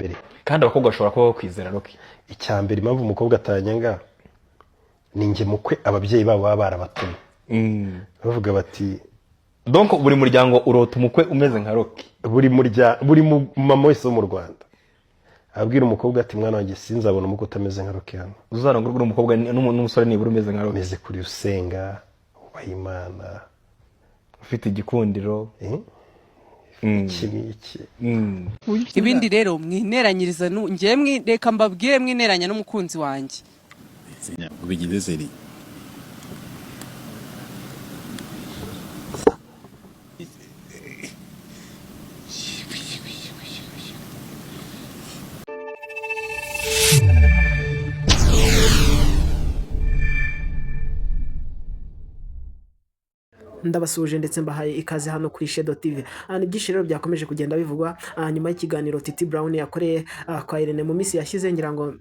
mbere kandi abakobwa bashobora kuba kwizera Rocky. icya mbere impamvu umukobwa atanyanga ni njye mukwe ababyeyi babo baba barabatumye bavuga bati donc buri muryango urota umukwe umeze nka Rocky. buri mama wese wo mu Rwanda abwira umukobwa ati mwana wanjye sinzabona umukwe utameze nka Rocky hano. Uzarongorwa n'umukobwa n'umusore nibura umeze nka Rocky, meze kuri usenga wayimana ufite igikundiro iki ibindi rero mwineranyiriza ngiye reka mbabwire mwineranya n'umukunzi wanjye ubigize seri ndabasuje ndetse mbahaye ikaze hano kuri Shadow TV. Ni byinshi rero byakomeje kugenda bivugwa nyuma y'ikiganiro Titi Brown yakoreye kwa Irene mu minsi yashize, ngira ngo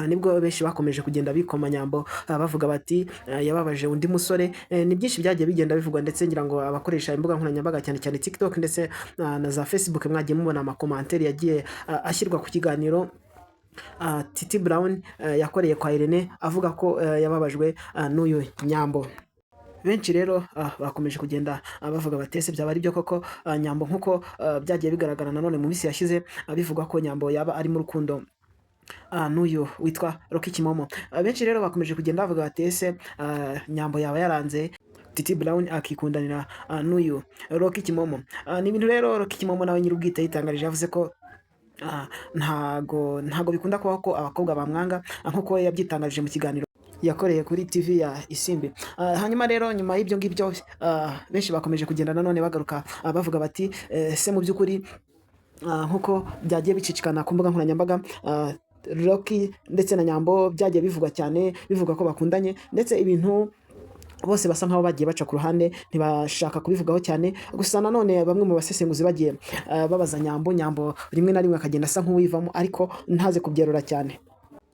nibwo benshi bakomeje kugenda bikoma nyambo bavuga bati yababaje undi musore. Ni byinshi byagiye bigenda bivugwa, ndetse ngira ngo abakoresha imbuga nkoranyambaga cyane cyane TikTok ndetse na za Facebook mwagiye mubona amakomantere yagiye ashyirwa ku kiganiro Titi Brown yakoreye kwa Irene avuga ko yababajwe n'uyu nyambo. Benshi rero bakomeje kugenda bavuga batese byaba ari byo koko nyambo nkuko byagiye bigaragara nanone mu minsi yashize bivuga ko nyambo yaba ari mu rukundo n'uyu witwa Rocky Kimomo. Benshi rero bakomeje kugenda bavuga batese nyambo yaba yaranze Titi Brown akikundanira n'uyu Rocky Kimomo. Ni ibintu rero Rocky Kimomo nawe nyir'ubwite yitangarije yavuze ko ntago bikunda kubaho ko abakobwa bamwanga nkuko yabyitangarije mu kiganiro yakoreye kuri TV ya Isimbi. Hanyuma rero nyuma y'ibyo ngibyo benshi bakomeje kugenda nanone bagaruka bavuga bati se mu by'ukuri nkuko byagiye bicicikana ku mbuga nkoranyambaga Rocky ndetse na Nyambo byagiye bivugwa cyane bivuga ko bakundanye, ndetse ibintu bose basa nkaho bagiye baca ku ruhande ntibashaka kubivugaho cyane. Gusa nanone bamwe mu basesenguzi bagiye babaza Nyambo rimwe na rimwe akagenda asa nk'uwivamo ariko ntaze kubyerura cyane.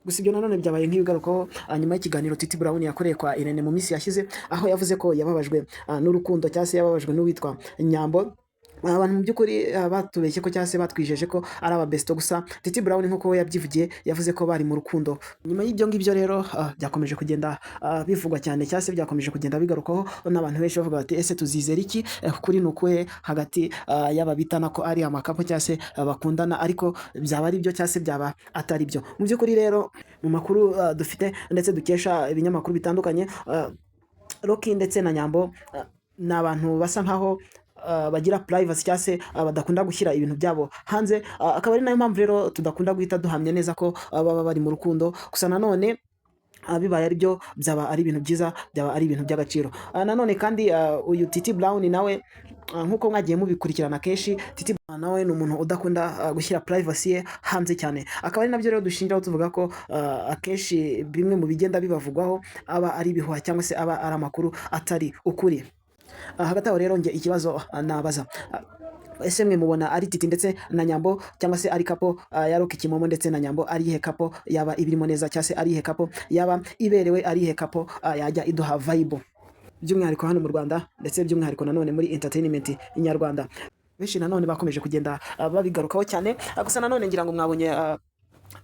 Gusa ibyo nanone byabaye nk'ibigarukaho nyuma y'ikiganiro Titi Brown yakoreye kwa Irene mu minsi yashize, aho yavuze ko yababajwe n'urukundo cyangwa se yababajwe n'uwitwa Nyambo. Abantu mu by'ukuri batubeshye ko cyangwa se batwijeje ko ari ababesto, gusa Titi Brown nk'uko we yabyivugiye yavuze ko bari mu rukundo. Nyuma y'ibyo ngibyo rero byakomeje kugenda bivugwa cyane cyangwa se byakomeje kugenda bigarukaho n'abantu benshi bavuga bati ese tuzizera iki kuri nukuhe hagati y'aba bitana ko ari amakapo cyangwa se bakundana, ariko byaba ari byo cyangwa se byaba atari byo. Mu by'ukuri rero mu makuru dufite ndetse dukesha ibinyamakuru bitandukanye, Rocky ndetse na Nyambo ni abantu basa nkaho bagira privacy cyangwa se badakunda gushyira ibintu byabo hanze, akaba ari nayo mpamvu rero tudakunda guhita duhamya neza ko baba bari mu rukundo. Gusa nanone bibaye ari byo byaba ari ibintu byiza, byaba ari ibintu by'agaciro. Nanone kandi uyu Titi Brown nawe nkuko mwagiye mubikurikirana kenshi, Titi nawe ni umuntu udakunda gushyira privacy ye hanze cyane, akaba ari nabyo rero dushingiraho tuvuga ko akenshi bimwe mu bigenda bibavugwaho aba ari ibihuha cyangwa se aba ari amakuru atari ukuri. Hagati aho rero nge ikibazo nabaza, ese mwe mubona ari Titi ndetse na Nyambo cyangwa se ari kapo ya Rocky Kimomo ndetse na Nyambo ari ihe kapo yaba ibirimo neza cyangwa se ari ihe kapo yaba iberewe, ari ihe kapo yajya iduha vibe by'umwihariko hano mu Rwanda ndetse by'umwihariko nanone muri entertainment inyarwanda? Benshi nanone bakomeje kugenda babigarukaho cyane. Gusa nanone ngira ngo mwabonye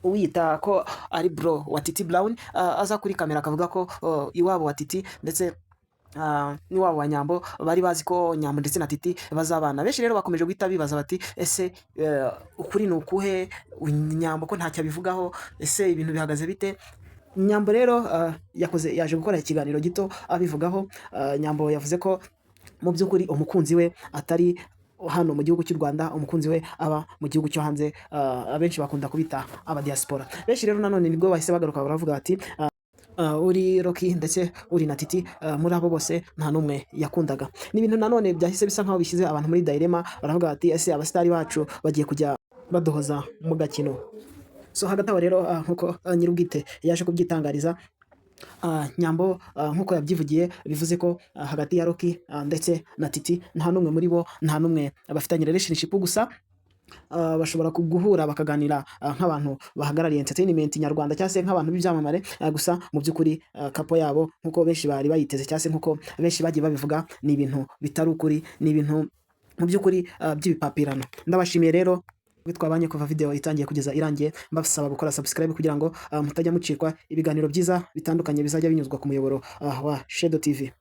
uwita ko ari bro wa Titi Brown aza kuri kamera akavuga ko iwabo wa Titi ndetse niwabo wa Nyambo bari bazi ko Nyambo ndetse na Titi bazabana. Benshi rero bakomeje guhita bibaza bati ese ukuri ni ukuhe? Nyambo ko ntacyo abivugaho, ese ibintu bihagaze bite? Nyambo rero yaje gukora ikiganiro gito abivugaho. Nyambo yavuze ko mu by'ukuri umukunzi we atari hano mu gihugu cy'u Rwanda, umukunzi we aba mu gihugu cyo hanze, abenshi bakunda kubita aba diaspora. Benshi rero nanone nibwo bahise bagaruka baravuga bati uri Rocky ndetse uri na Titi muri abo bose nta numwe yakundaga. Ni ibintu nanone byahise bisa nkaho bishyize abantu muri dilema, baravuga bati ese abastari bacu bagiye kujya badohoza mu gakino. So hagati aho rero nkuko nyir'ubwite yaje kubyitangariza, Nyambo nkuko yabyivugiye bivuze ko hagati ya Rocky ndetse na Titi nta numwe muri bo, nta numwe bafitanye relationship, gusa bashobora guhura bakaganira nk'abantu bahagarariye entertainment nyarwanda cyangwa se nk'abantu b'ibyamamare. Gusa mu by'ukuri kapo yabo nkuko benshi bari bayiteze cyangwa se nkuko benshi bagiye babivuga ni ibintu bitari ukuri, ni ibintu mu by'ukuri by'ibipapirano. Ndabashimiye rero twabanye kuva video itangiye kugeza irangiye, mbasaba gukora subscribe kugira ngo mutajya mucikwa ibiganiro byiza bitandukanye bizajya binyuzwa ku muyoboro wa Shadow TV.